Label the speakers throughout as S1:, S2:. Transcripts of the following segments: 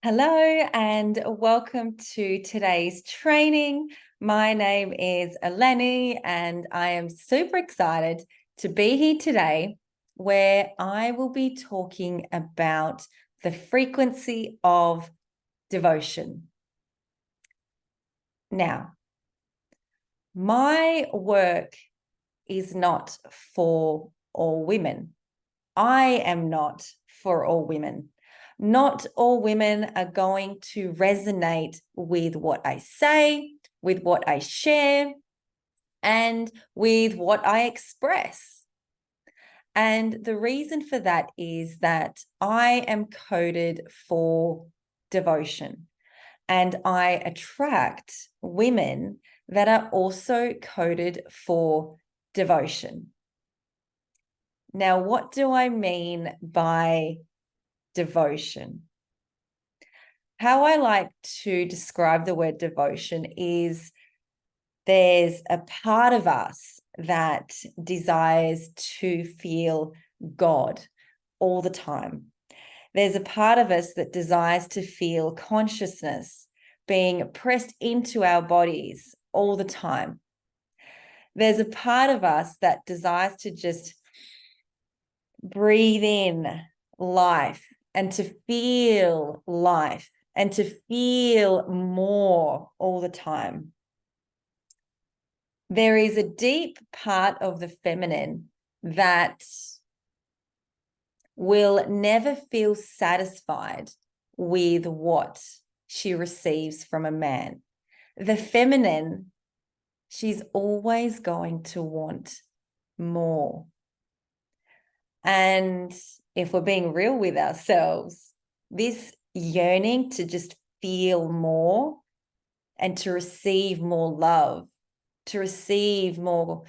S1: Hello and welcome to today's training. My name is Eleni and I am super excited to be here today where I will be talking about the frequency of devotion. Now, my work is not for all women. I am not for all women. Not all women are going to resonate with what I say, with what I share, and with what I express. And the reason for that is that I am coded for devotion, and I attract women that are also coded for devotion. Now, what do I mean by devotion? How I like to describe the word devotion is there's a part of us that desires to feel God all the time. There's a part of us that desires to feel consciousness being pressed into our bodies all the time. There's a part of us that desires to just breathe in life and to feel life and to feel more all the time. There is a deep part of the feminine that will never feel satisfied with what she receives from a man. The feminine, she's always going to want more. And if we're being real with ourselves, this yearning to just feel more and to receive more love, to receive more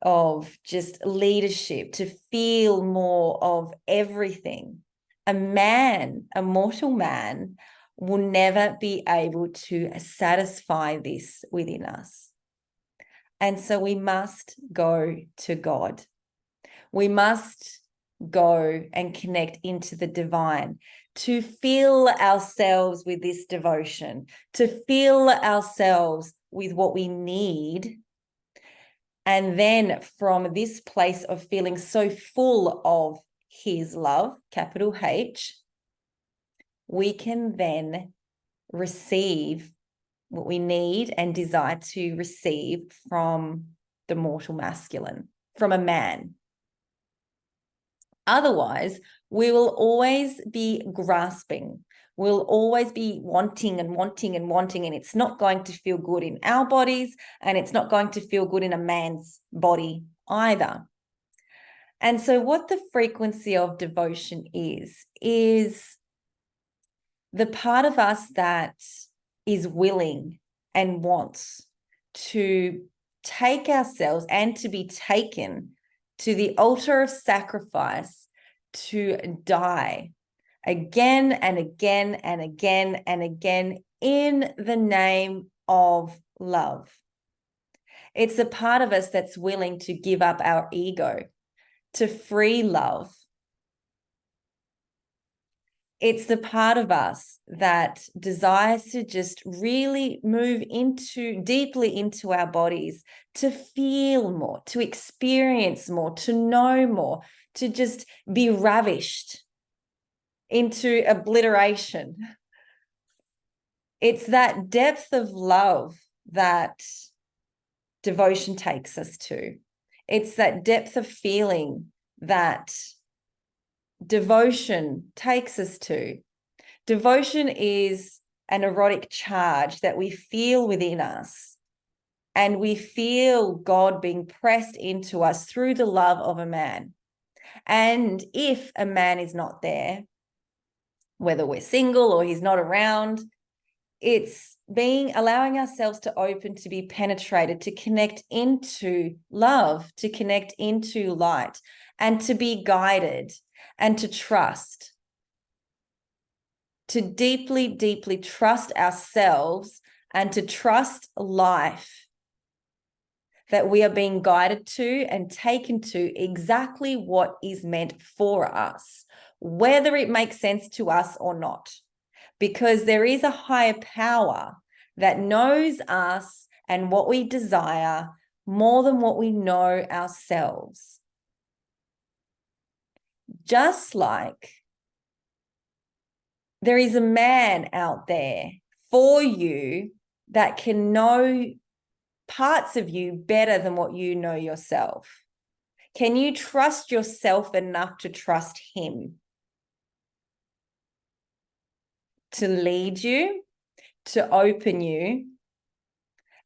S1: of just leadership, to feel more of everything. A man, a mortal man, will never be able to satisfy this within us. And so we must go to God. We must go and connect into the divine, to fill ourselves with this devotion, to fill ourselves with what we need. And then from this place of feeling so full of his love, capital H, we can then receive what we need and desire to receive from the mortal masculine, from a man. Otherwise, we will always be grasping. We'll always be wanting and wanting and wanting, and it's not going to feel good in our bodies, and it's not going to feel good in a man's body either. And so what the frequency of devotion is the part of us that is willing and wants to take ourselves and to be taken to the altar of sacrifice, to die again and again and again and again in the name of love. It's a part of us that's willing to give up our ego, to free love. It's the part of us that desires to just really move deeply into our bodies, to feel more, to experience more, to know more, to just be ravished into obliteration. It's that depth of love that devotion takes us to. It's that depth of feeling that devotion takes us to. Devotion is an erotic charge that we feel within us, and we feel God being pressed into us through the love of a man. And if a man is not there, whether we're single or he's not around, it's allowing ourselves to open, to be penetrated, to connect into love, to connect into light, and to be guided and to trust, to deeply, deeply trust ourselves and to trust life, that we are being guided to and taken to exactly what is meant for us, whether it makes sense to us or not. because there is a higher power that knows us and what we desire more than what we know ourselves. Just like there is a man out there for you that can know parts of you better than what you know yourself. Can you trust yourself enough to trust him to lead you, to open you,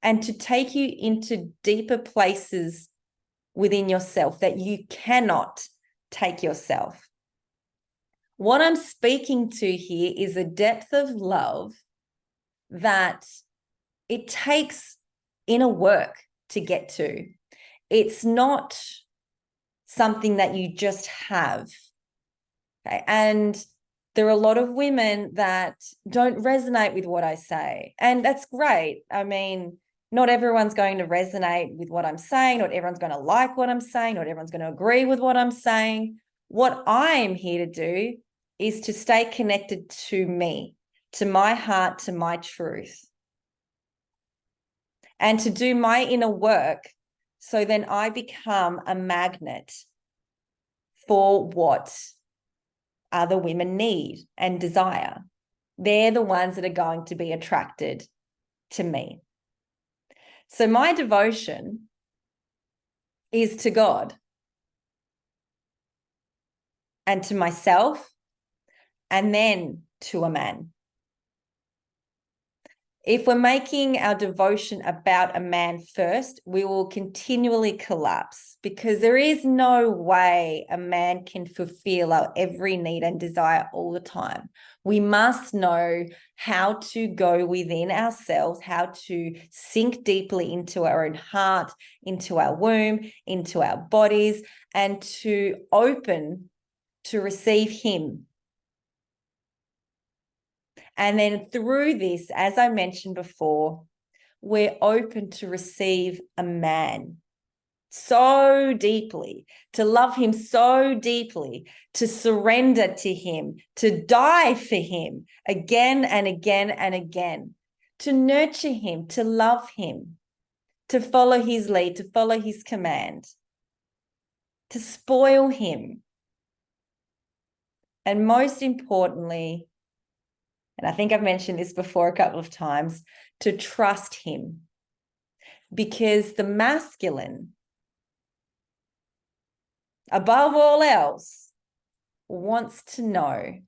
S1: and to take you into deeper places within yourself that you cannot take yourself? What I'm speaking to here is a depth of love that it takes inner work to get to. It's not something that you just have. Okay? And there are a lot of women that don't resonate with what I say. And that's great. I mean, not everyone's going to resonate with what I'm saying. Not everyone's going to like what I'm saying. Not everyone's going to agree with what I'm saying. What I'm here to do is to stay connected to me, to my heart, to my truth, and to do my inner work so then I become a magnet for what other women need and desire. They're the ones that are going to be attracted to me. So my devotion is to God and to myself, and then to a man. If we're making our devotion about a man first, we will continually collapse, because there is no way a man can fulfill our every need and desire all the time. We must know how to go within ourselves, how to sink deeply into our own heart, into our womb, into our bodies, and to open to receive him. And then through this, as I mentioned before, we're open to receive a man so deeply, to love him so deeply, to surrender to him, to die for him again and again and again, to nurture him, to love him, to follow his lead, to follow his command, to spoil him. And most importantly, and I think I've mentioned this before a couple of times, to trust him. Because the masculine, above all else, wants to know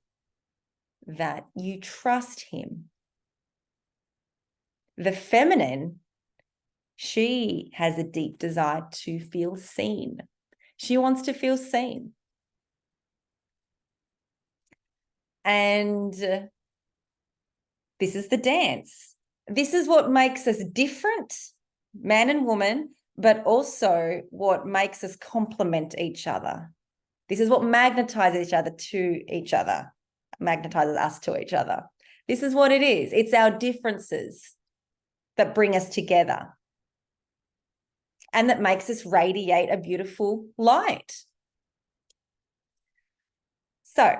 S1: that you trust him. The feminine, she has a deep desire to feel seen. She wants to feel seen. And this is the dance. This is what makes us different, man and woman, but also what makes us complement each other. This is what magnetizes each other, magnetizes us to each other. This is what it is. It's our differences that bring us together and that makes us radiate a beautiful light. So,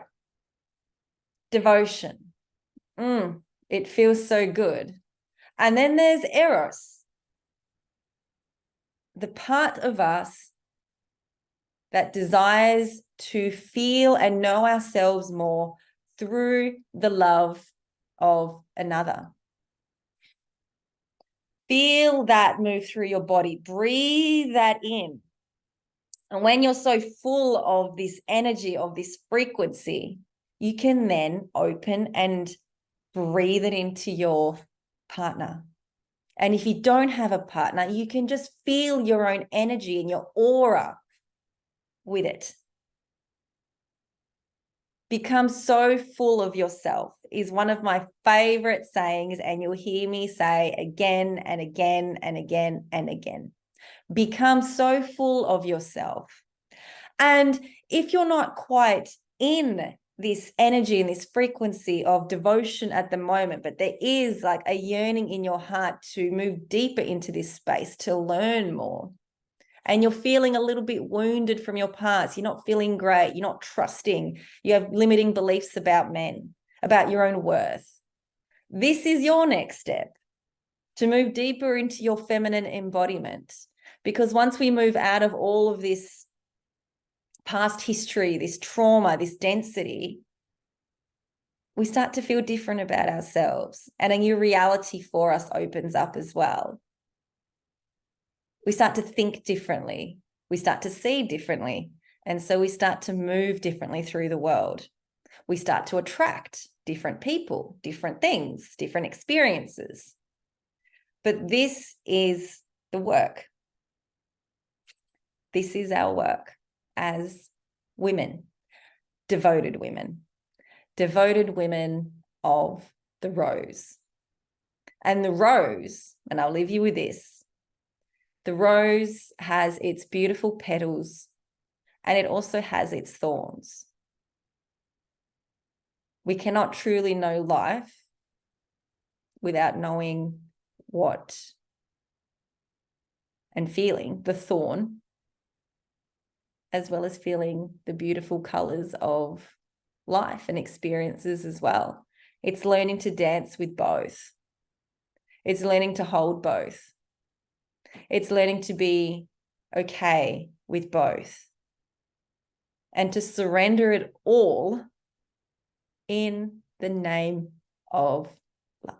S1: devotion. It feels so good. And then there's eros, the part of us that desires to feel and know ourselves more through the love of another. Feel that move through your body. Breathe that in. And when you're so full of this energy, of this frequency, you can then open and breathe it into your partner. And if you don't have a partner, you can just feel your own energy and your aura with it. Become so full of yourself is one of my favorite sayings, and you'll hear me say again and again and again and again. Become so full of yourself. And if you're not quite in this energy and this frequency of devotion at the moment, but there is like a yearning in your heart to move deeper into this space, to learn more, and you're feeling a little bit wounded from your past, you're not feeling great, you're not trusting, you have limiting beliefs about men, about your own worth. This is your next step, to move deeper into your feminine embodiment. Because once we move out of all of this past history, this trauma, this density, we start to feel different about ourselves, and a new reality for us opens up as well. We start to think differently. We start to see differently. And so we start to move differently through the world. We start to attract different people, different things, different experiences. But this is the work. This is our work as women, devoted women of the rose. And the rose, and I'll leave you with this, the rose has its beautiful petals and it also has its thorns. We cannot truly know life without knowing what and feeling the thorn, as well as feeling the beautiful colors of life and experiences as well. It's learning to dance with both. It's learning to hold both. It's learning to be okay with both and to surrender it all in the name of love.